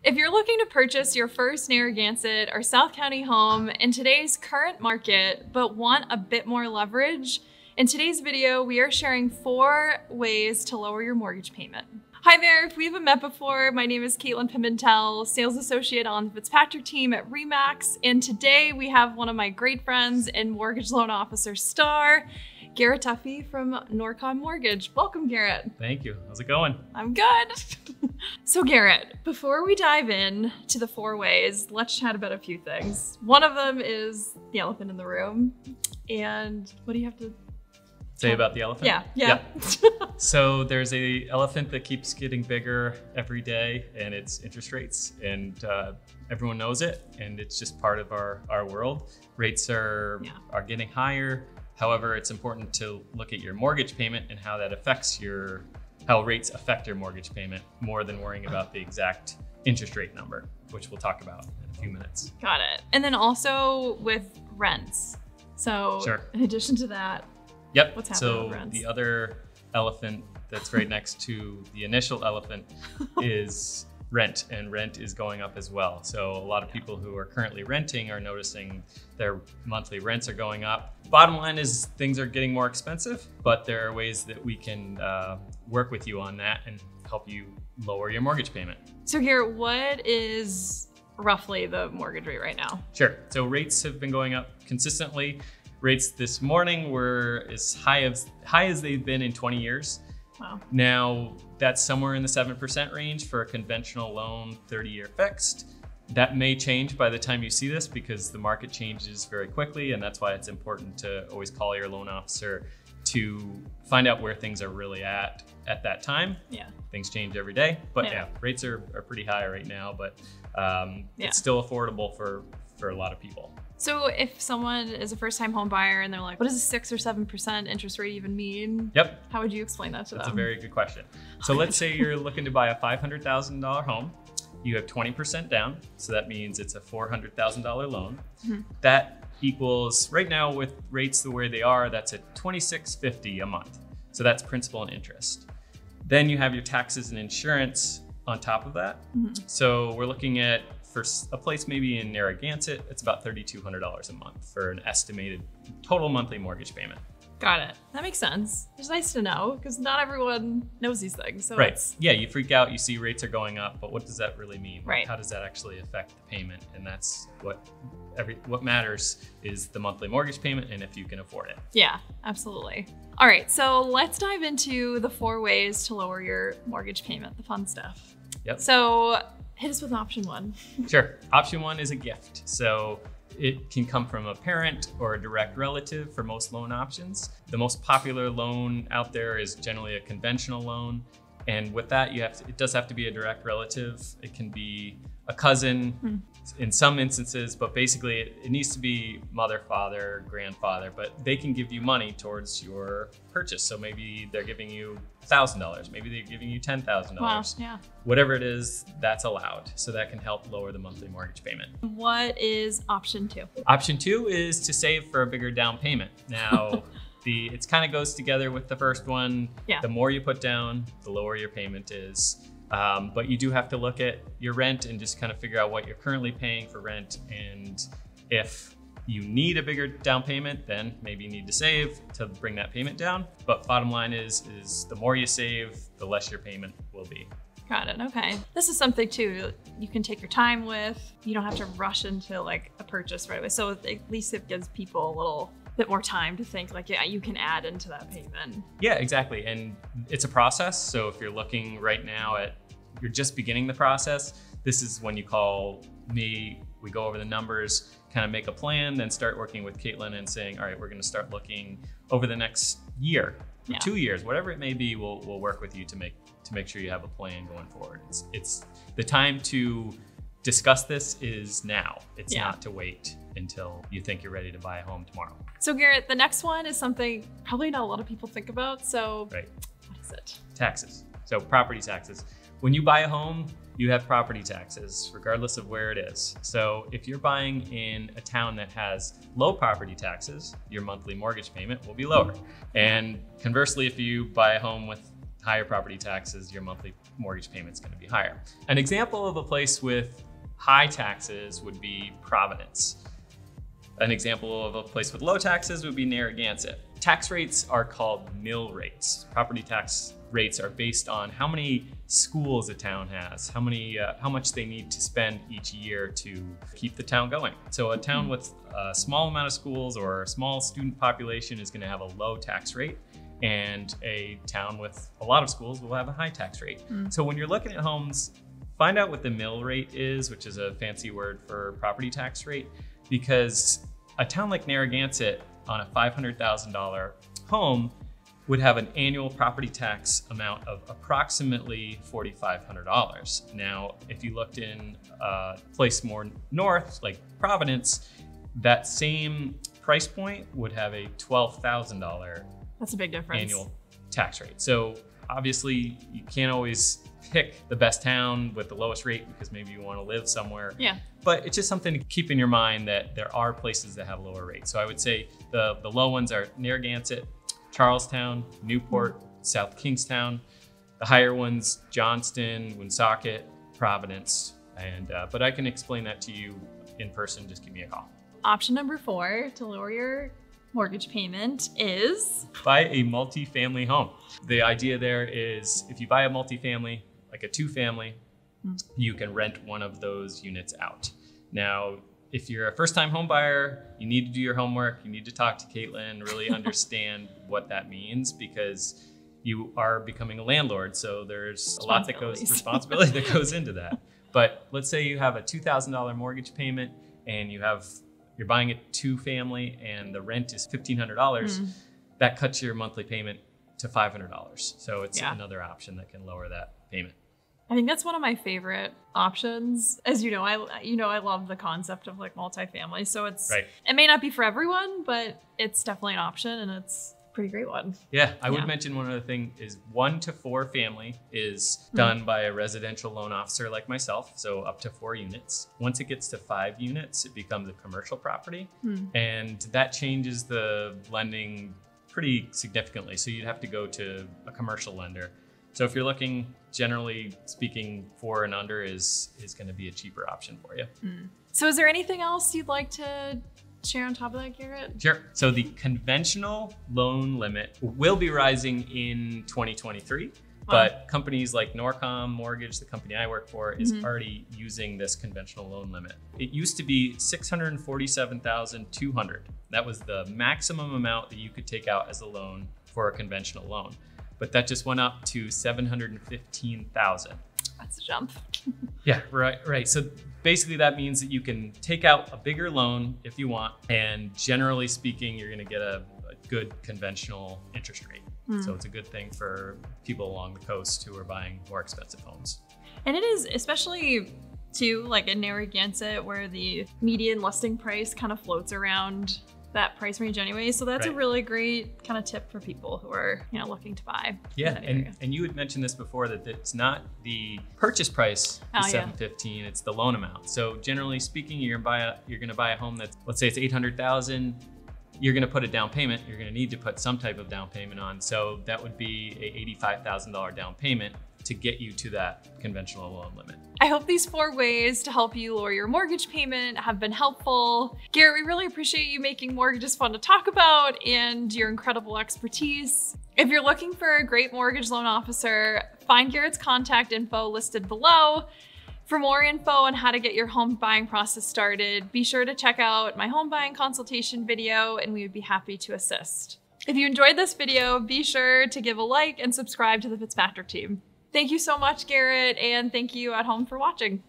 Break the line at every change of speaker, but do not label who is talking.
If you're looking to purchase your first Narragansett or South County home in today's current market, but want a bit more leverage, in today's video, we are sharing 4 ways to lower your mortgage payment. Hi there, if we haven't met before, my name is Kaitlyn Pimental, sales associate on the Fitzpatrick team at RE/MAX, and today we have one of my great friends and mortgage loan officer star, Garrett Tuffy from Norcon Mortgage. Welcome, Garrett.
Thank you. How's it going?
I'm good. So Garrett, before we dive in to the 4 ways, let's chat about a few things. One of them is the elephant in the room. And what do you have to
say about the elephant?
Yeah.
So there's a elephant that keeps getting bigger every day, and it's interest rates. And everyone knows it, and it's just part of our world. Rates are getting higher. However, it's important to look at your mortgage payment and how that affects how rates affect your mortgage payment more than worrying about the exact interest rate number, which we'll talk about in a few minutes.
Got it. And then also with rents. So in addition to that, what's happening with rents?
The other elephant that's right next to the initial elephant is rent, and rent is going up as well. So a lot of people who are currently renting are noticing their monthly rents are going up. Bottom line is things are getting more expensive, but there are ways that we can work with you on that and help you lower your mortgage payment.
So Garrett, what is roughly the mortgage rate right now?
Sure. So rates have been going up consistently. Rates this morning were as high as they've been in 20 years.
Wow.
Now, that's somewhere in the 7% range for a conventional loan, 30-year fixed. That may change by the time you see this because the market changes very quickly, and that's why it's important to always call your loan officer to find out where things are really at that time.
Yeah.
Things change every day, but rates are pretty high right now, but it's still affordable for a lot of people.
So if someone is a first-time home buyer and they're like, what does a 6 or 7% interest rate even mean?
Yep.
How would you explain that to them?
That's a very good question. So let's say you're looking to buy a $500,000 home. You have 20% down. So that means it's a $400,000 loan. Mm-hmm. That equals, right now with rates the way they are, that's at $2,650 a month. So that's principal and interest. Then you have your taxes and insurance on top of that. Mm-hmm. So we're looking at, for a place maybe in Narragansett, it's about $3,200 a month for an estimated total monthly mortgage payment.
Got it. That makes sense. It's nice to know because not everyone knows these things. So
right. Yeah, you freak out, you see rates are going up, but what does that really mean?
Right.
How does that actually affect the payment? And that's what matters is the monthly mortgage payment and if you can afford it.
Yeah, absolutely. All right, so let's dive into the 4 ways to lower your mortgage payment, the fun stuff.
Yep.
So hit us with option 1.
Sure. Option 1 is a gift. So it can come from a parent or a direct relative for most loan options. The most popular loan out there is generally a conventional loan. And with that, it does have to be a direct relative. It can be a cousin in some instances, but basically it needs to be mother, father, grandfather, but they can give you money towards your purchase. So maybe they're giving you $1,000, maybe they're giving you $10,000.
Wow, yeah.
Whatever it is, that's allowed. So that can help lower the monthly mortgage payment.
What is option 2?
Option 2 is to save for a bigger down payment. Now, it kind of goes together with the first one. Yeah. The more you put down, the lower your payment is. But you do have to look at your rent and just kind of figure out what you're currently paying for rent. And if you need a bigger down payment, then maybe you need to save to bring that payment down. But bottom line is the more you save, the less your payment will be.
Got it. Okay. This is something too you can take your time with. You don't have to rush into like a purchase right away. So at least it gives people a little bit more time to think like, yeah, you can add into that payment.
Yeah, exactly. And it's a process. So if you're looking right now you're just beginning the process, this is when you call me, we go over the numbers, kind of make a plan, then start working with Kaitlyn and saying, all right, we're going to start looking over the next year, 2 years, whatever it may be, we'll work with you to make sure you have a plan going forward. It's the time to discuss this is now. It's not to wait until you think you're ready to buy a home tomorrow.
So Garrett, the next one is something probably not a lot of people think about. So what is it?
Taxes. So property taxes. When you buy a home, you have property taxes, regardless of where it is. So if you're buying in a town that has low property taxes, your monthly mortgage payment will be lower. And conversely, if you buy a home with higher property taxes, your monthly mortgage payment's going to be higher. An example of a place with high taxes would be Providence. An example of a place with low taxes would be Narragansett. Tax rates are called mill rates. Property tax rates are based on how many schools a town has, how much they need to spend each year to keep the town going. So a town with a small amount of schools or a small student population is going to have a low tax rate, and a town with a lot of schools will have a high tax rate. So when you're looking at homes, find out what the mill rate is, which is a fancy word for property tax rate, because a town like Narragansett on a $500,000 home would have an annual property tax amount of approximately $4,500. Now, if you looked in a place more north, like Providence, that same price point would have a $12,000
That's a big difference.
Annual tax rate. So obviously you can't always pick the best town with the lowest rate because maybe you want to live somewhere.
Yeah.
But it's just something to keep in your mind that there are places that have lower rates. So I would say the low ones are Narragansett, Charlestown, Newport, South Kingstown. The higher ones, Johnston, Woonsocket, Providence. And but I can explain that to you in person. Just give me a call.
Option number 4 to lower your mortgage payment is
buy a multifamily home. The idea there is if you buy a multifamily, like a 2-family, you can rent one of those units out. Now, if you're a first-time home buyer, you need to do your homework. You need to talk to Kaitlyn, really understand what that means, because you are becoming a landlord. So there's a lot that goes responsibility that goes into that. But let's say you have a $2,000 mortgage payment and you're buying a 2-family and the rent is $1,500. That cuts your monthly payment to $500. So it's another option that can lower that payment.
I think that's one of my favorite options. As you know, I love the concept of like multifamily. So it may not be for everyone, but it's definitely an option, and it's a pretty great one.
Yeah, I would mention one other thing is 1 to 4 family is done by a residential loan officer like myself. So up to 4 units. Once it gets to 5 units, it becomes a commercial property, and that changes the lending pretty significantly. So you'd have to go to a commercial lender. So if you're looking, generally speaking, 4 and under is going to be a cheaper option for you.
So is there anything else you'd like to share on top of that, Garrett?
Sure. So the conventional loan limit will be rising in 2023, but companies like Norcom Mortgage, the company I work for, is already using this conventional loan limit. It used to be $647,200. That was the maximum amount that you could take out as a loan for a conventional loan. But that just went up to $715,000.
That's a jump.
Yeah, right. So basically that means that you can take out a bigger loan if you want, and generally speaking, you're gonna get a good conventional interest rate. So it's a good thing for people along the coast who are buying more expensive homes.
And it is, especially too, like in Narragansett, where the median listing price kind of floats around that price range anyway. So that's a really great kind of tip for people who are, looking to buy.
Yeah, and you had mentioned this before, that it's not the purchase price is $715, it's the loan amount. So generally speaking, you're gonna buy a home that's, let's say it's $800,000, you're gonna put a down payment, you're gonna need to put some type of down payment on. So that would be a $85,000 down payment to get you to that conventional loan limit.
I hope these 4 ways to help you lower your mortgage payment have been helpful. Garrett, we really appreciate you making mortgages fun to talk about and your incredible expertise. If you're looking for a great mortgage loan officer, find Garrett's contact info listed below. For more info on how to get your home buying process started, be sure to check out my home buying consultation video, and we would be happy to assist. If you enjoyed this video, be sure to give a like and subscribe to the Fitzpatrick team. Thank you so much, Garrett, and thank you at home for watching.